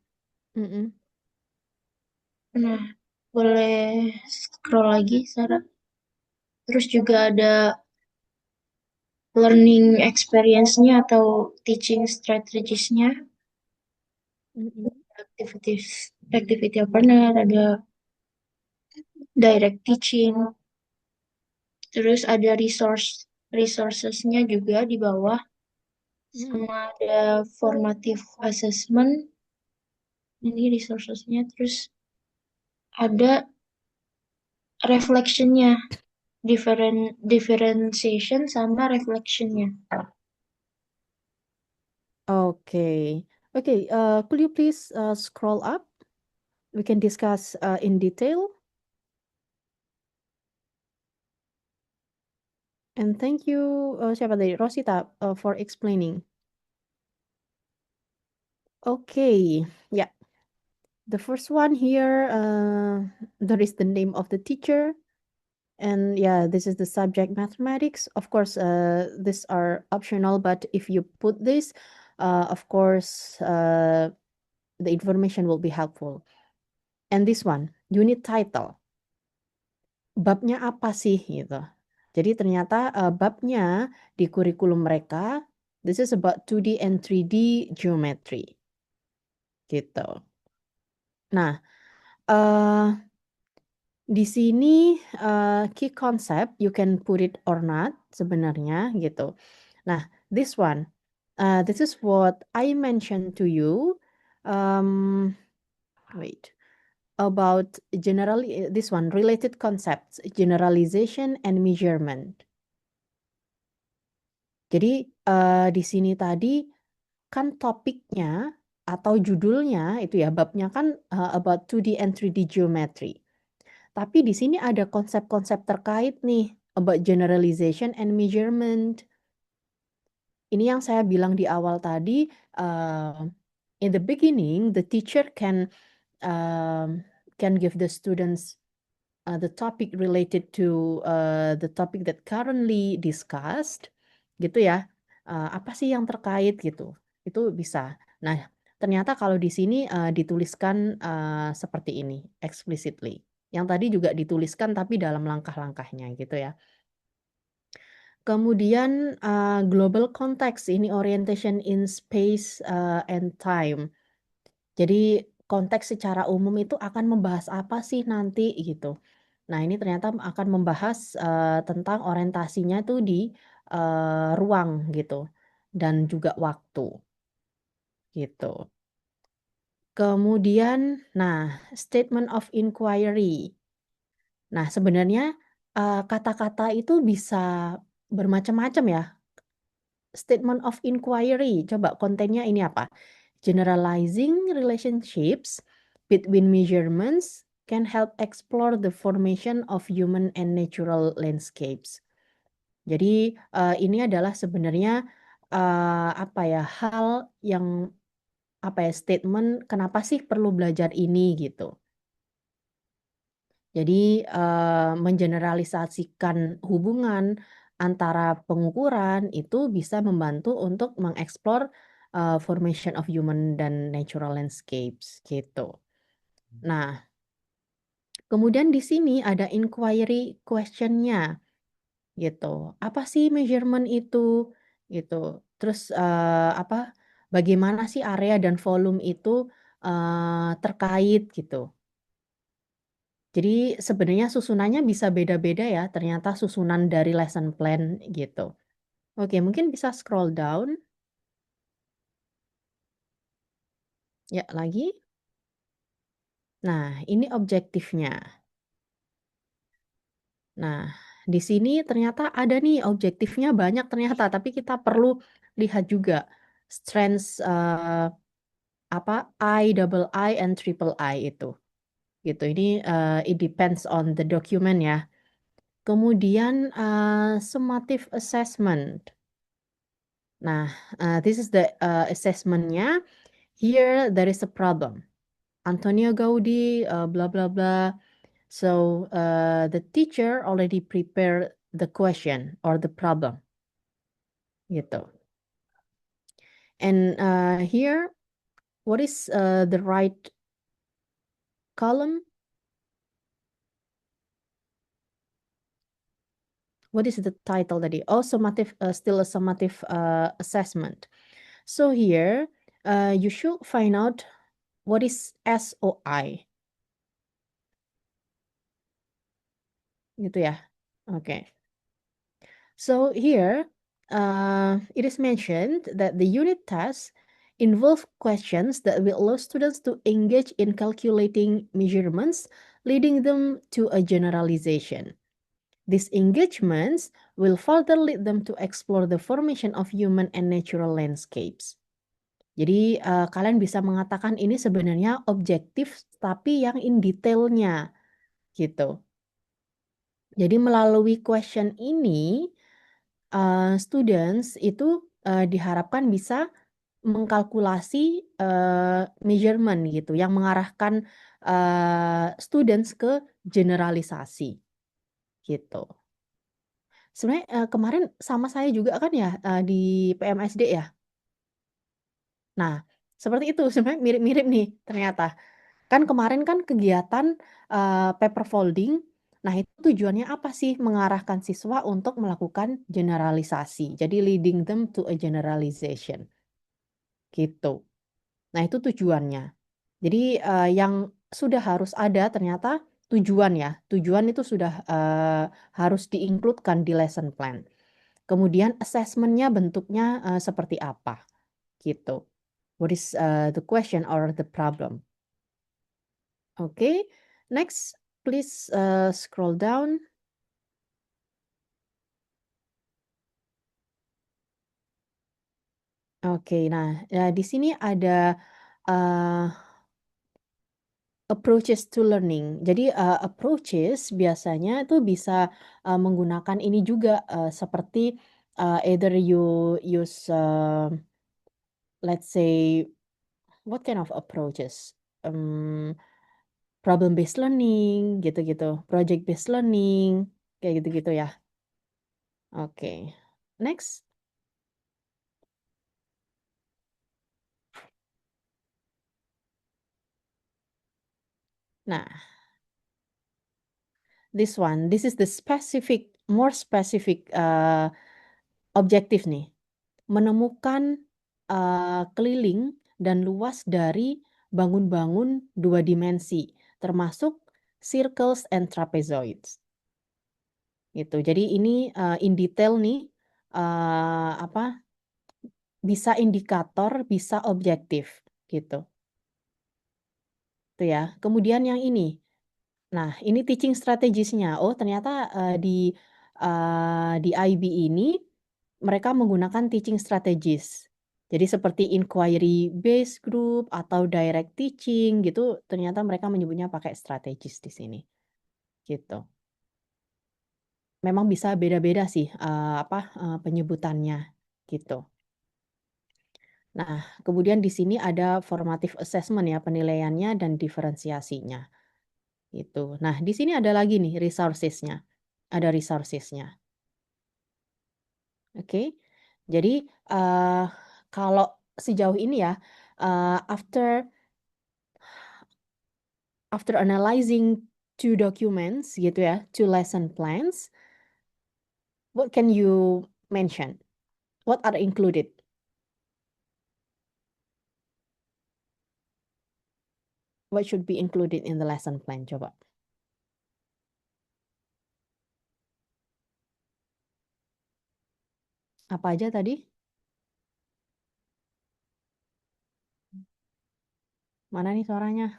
Mm-mm. Nah, boleh scroll lagi, Sarah. Terus juga ada learning experience-nya atau teaching strategies-nya, Mm-mm. activity partner, ada direct teaching, terus ada resources-nya juga di bawah, Mm. sama ada formative assessment, ini resources-nya, terus ada reflection-nya, differentiation sama reflection-nya. Okay. Okay, could you please scroll up? We can discuss in detail. And thank you, siapa tadi? Rosita, for explaining. Okay, yeah. The first one here, there is the name of the teacher. And yeah, this is the subject mathematics. Of course, these are optional, but if you put this, of course, the information will be helpful. And this one, unit title. Babnya apa sih gitu. Jadi ternyata babnya di kurikulum mereka, this is about 2D and 3D geometry. Gitu. Nah, eh di sini key concept you can put it or not sebenarnya gitu. Nah, this one, this is what I mentioned to you. Wait, about generally this one related concepts, generalization and measurement. Jadi di sini tadi kan topiknya atau judulnya itu ya babnya kan about 2D and 3D geometry. Tapi di sini ada konsep-konsep terkait nih about generalization and measurement. Ini yang saya bilang di awal tadi, in the beginning the teacher can give the students the topic related to the topic that currently discussed, gitu ya. Apa sih yang terkait gitu? Itu bisa. Nah, ternyata kalau di sini dituliskan seperti ini, explicitly. Yang tadi juga dituliskan tapi dalam langkah-langkahnya gitu ya. Kemudian global context ini orientation in space and time. Jadi konteks secara umum itu akan membahas apa sih nanti gitu. Nah, ini ternyata akan membahas tentang orientasinya tuh di ruang gitu dan juga waktu gitu. Kemudian, nah, statement of inquiry. Nah, sebenarnya kata-kata itu bisa bermacam-macam ya. Statement of inquiry, coba kontennya ini apa? Generalizing relationships between measurements can help explore the formation of human and natural landscapes. Jadi ini adalah sebenarnya apa ya hal yang apa ya statement kenapa sih perlu belajar ini gitu. Jadi mengeneralisasikan hubungan antara pengukuran itu bisa membantu untuk mengeksplor formation of human dan natural landscapes gitu. Nah, kemudian di sini ada inquiry question-nya gitu. Apa sih measurement itu gitu. Terus apa bagaimana sih area dan volume itu terkait gitu. Jadi sebenarnya susunannya bisa beda-beda ya, ternyata susunan dari lesson plan gitu. Oke, mungkin bisa scroll down. Ya, lagi. Nah, ini objektifnya. Nah, di sini ternyata ada nih objektifnya banyak ternyata, tapi kita perlu lihat juga strengths apa double I and triple I itu. Gitu. Ini it depends on the document ya. Kemudian summative assessment. Nah, this is the assessmentnya. Here there is a problem. Antonio Gaudi, blah blah blah. So the teacher already prepared the question or the problem, gitu. And here, what is the right column? What is the title tadi? Oh, summative, still a summative assessment. So here, you should find out what is SOI, gitu ya. Okay. So here, it is mentioned that the unit tests involve questions that will allow students to engage in calculating measurements, leading them to a generalization. These engagements will further lead them to explore the formation of human and natural landscapes. Jadi kalian bisa mengatakan ini sebenarnya objektif tapi yang in detailnya gitu. Jadi melalui question ini students itu diharapkan bisa mengkalkulasi measurement gitu yang mengarahkan students ke generalisasi gitu. Sebenarnya kemarin sama saya juga kan ya di PMSD ya. Nah, seperti itu sebenarnya mirip-mirip nih ternyata. Kan kemarin kan kegiatan paper folding. Nah, itu tujuannya apa sih? Mengarahkan siswa untuk melakukan generalisasi. Jadi leading them to a generalization. Gitu. Nah, itu tujuannya. Jadi yang sudah harus ada ternyata tujuan ya. Tujuan itu sudah harus di-includekan di lesson plan. Kemudian assessment-nya bentuknya seperti apa gitu. What is the question or the problem? Okay, next please scroll down. Oke, nah di sini ada uh, approaches to learning. Jadi approaches biasanya itu bisa menggunakan ini juga seperti either you use let's say what kind of approaches? Problem based learning gitu-gitu, project based learning kayak gitu-gitu ya. Oke. Next. Nah, this one, this is the specific, more specific objektif nih. Menemukan keliling dan luas dari bangun-bangun dua dimensi, termasuk circles and trapezoids. Gitu. Jadi ini in detail nih apa bisa indikator, bisa objektif gitu. Itu ya. Kemudian yang ini. Nah, ini teaching strategies-nya. Oh, ternyata di IB ini mereka menggunakan teaching strategies. Jadi seperti inquiry based group atau direct teaching gitu, ternyata mereka menyebutnya pakai strategis di sini. Gitu. Memang bisa beda-beda sih penyebutannya gitu. Nah, kemudian di sini ada formative assessment ya, penilaiannya dan diferensiasinya. Gitu. Nah, di sini ada lagi nih resources-nya. Ada resources-nya. Oke. Jadi kalau sejauh ini ya after analyzing two documents gitu ya, two lesson plans, what can you mention? What are included? What should be included in the lesson plan? Coba. Apa aja tadi? Mana nih suaranya?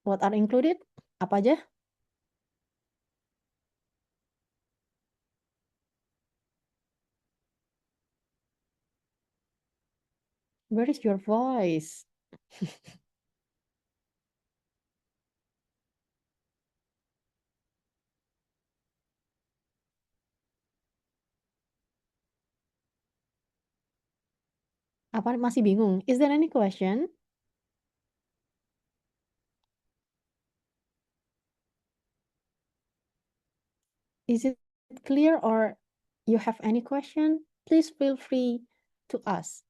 What are included? Apa aja? Where is your voice? Apa masih bingung? Is there any question? Is it clear or you have any question? Please feel free to ask.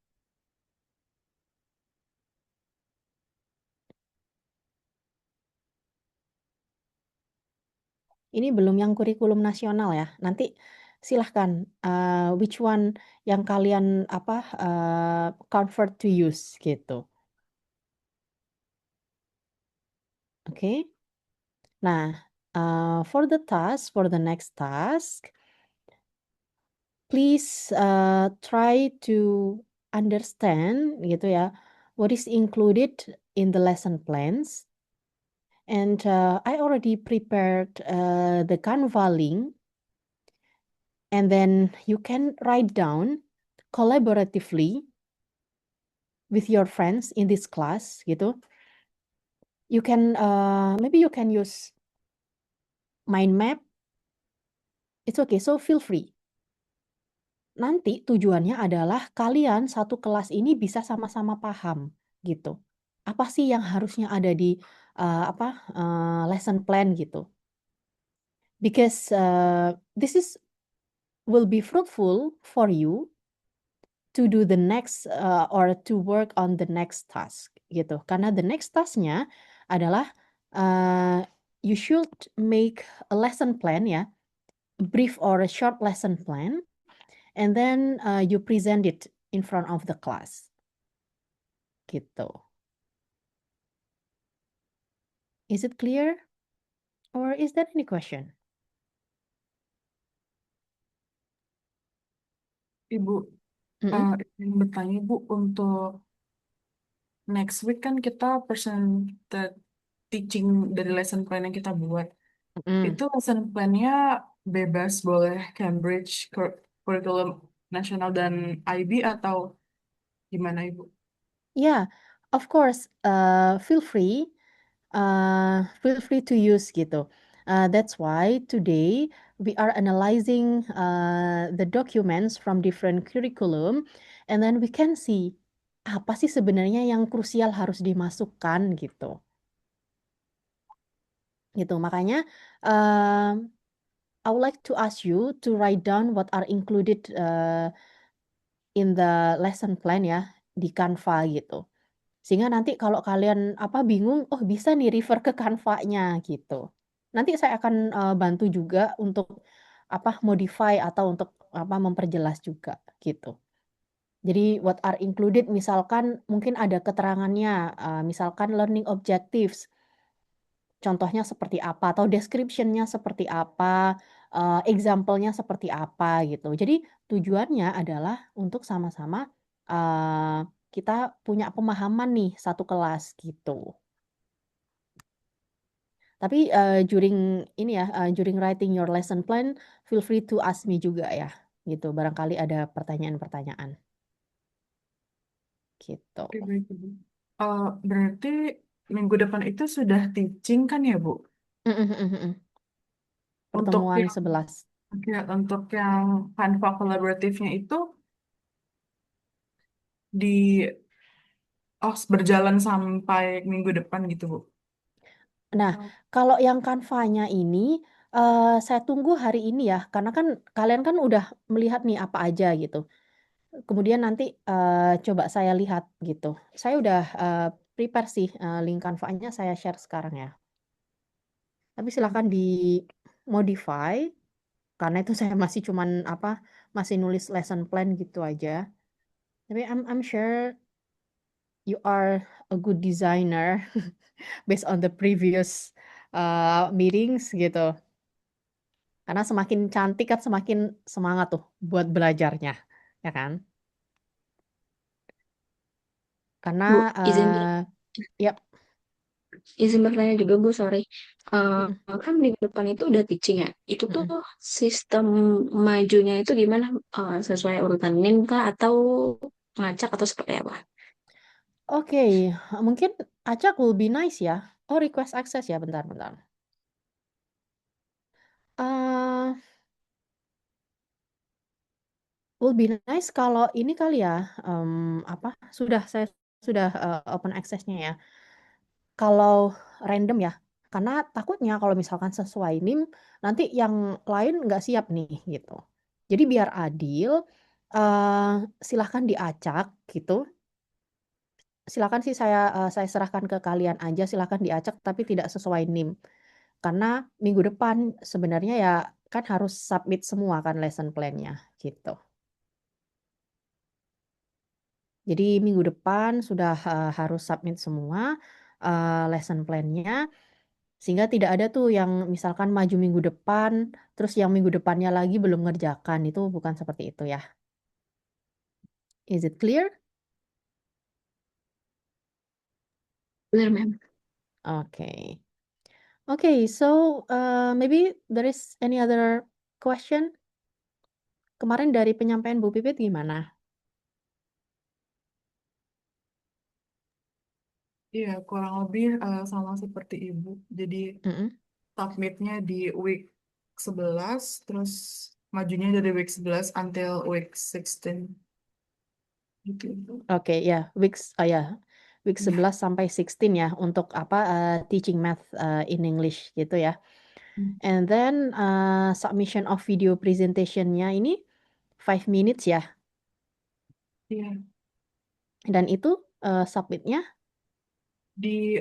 Ini belum yang kurikulum nasional ya. Nanti silahkan which one yang kalian comfort to use gitu. Oke. Nah, for the next task, please try to understand gitu ya, what is included in the lesson plans. And I already prepared the Canva link, and then you can write down collaboratively with your friends in this class gitu. You can maybe you can use mind map. It's okay, so feel free. Nanti tujuannya adalah kalian satu kelas ini bisa sama-sama paham gitu. Apa sih yang harusnya ada di lesson plan gitu. Because this will be fruitful for you to do the next or to work on the next task gitu. Karena the next tasknya adalah you should make a lesson plan ya, brief or a short lesson plan, and then you present it in front of the class gitu. Is it clear or is there any question? Ibu, ingin bertanya Bu, untuk next week kan kita presented teaching dari lesson plan yang kita buat. Itu lesson plan-nya bebas boleh Cambridge, Curriculum Nasional dan IB atau gimana Ibu? Yeah, of course. Feel free to use gitu. That's why today we are analyzing the documents from different curriculum, and then we can see apa sih sebenarnya yang krusial harus dimasukkan gitu. Gitu. Makanya I would like to ask you to write down what are included in the lesson plan ya di Canva gitu. Sehingga nanti kalau kalian bingung, oh bisa nih refer ke Canva-nya gitu. Nanti saya akan bantu juga untuk modify atau untuk memperjelas juga gitu. Jadi what are included misalkan mungkin ada keterangannya, misalkan learning objectives. Contohnya seperti apa atau description-nya seperti apa, example-nya seperti apa gitu. Jadi tujuannya adalah untuk sama-sama kita punya pemahaman nih satu kelas gitu. Tapi during writing your lesson plan, feel free to ask me juga ya gitu. Barangkali ada pertanyaan-pertanyaan gitu. Oke, baik Ibu. Berarti minggu depan itu sudah teaching kan ya Bu? Untuk Pertemuan yang 11. untuk yang Canva kolaboratifnya itu di berjalan sampai minggu depan gitu Bu. Nah, kalau yang Canva-nya ini saya tunggu hari ini ya, karena kan kalian kan udah melihat nih apa aja gitu. Kemudian nanti coba saya lihat gitu. Saya udah prepare sih link Canva-nya saya share sekarang ya. Tapi silakan di-modify karena itu saya masih cuman masih nulis lesson plan gitu aja. Tapi I'm sure you are a good designer based on the previous meetings gitu. Karena semakin cantik kan semakin semangat tuh buat belajarnya, ya kan? Karena Bu, yap. izin bertanya juga Bu, sorry. Mm-mm, Kan minggu depan itu udah teaching ya. Itu tuh mm-mm. sistem majunya itu gimana? Sesuai urutan NIM kah atau ngacak atau seperti apa? Oke, mungkin acak will be nice ya. Oh, request access ya, bentar. Eh, will be nice kalau ini kali ya, saya sudah open access-nya ya. Kalau random ya, karena takutnya kalau misalkan sesuai NIM, nanti yang lain nggak siap nih gitu. Jadi biar adil, eh silahkan diacak gitu. Silakan sih saya serahkan ke kalian aja, silakan diacak tapi tidak sesuai NIM. Karena minggu depan sebenarnya ya kan harus submit semua kan lesson plan-nya gitu. Jadi minggu depan sudah harus submit semua lesson plan-nya sehingga tidak ada tuh yang misalkan maju minggu depan terus yang minggu depannya lagi belum ngerjakan, itu bukan seperti itu ya. Is it clear? Benar, Ma'am. Okay. Okay, so maybe there is any other question? Kemarin dari penyampaian Bu Pipit gimana? Iya, kurang lebih sama seperti Ibu. Jadi Mm-mm. submitnya di week 11, terus majunya dari week 11 until week 16. Gitu. Oke, ya, week Iya. 11 sampai 16 ya untuk teaching math in English gitu ya. Hmm. And then submission of video presentation-nya ini 5 minutes ya. Iya. Dan itu submit-nya Di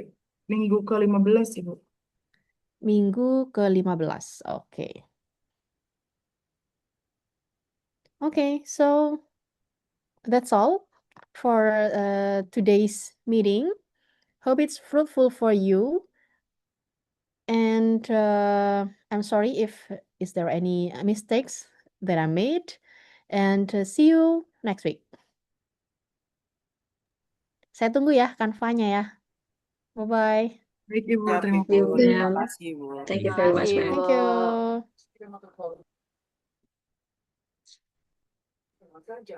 minggu ke-15, Ibu. minggu ke-15. Oke. Okay, so that's all for today's meeting. Hope it's fruitful for you. And I'm sorry if is there any mistakes that I made. And see you next week. Saya tunggu ya kanvanya ya. Bye-bye. Baik, Ibu. Siap, Terima Ibu. kasih. Terima Ma'am. kasih, Ibu. Thank you Terima very kasih, much, Ma'am. Thank Bu. you.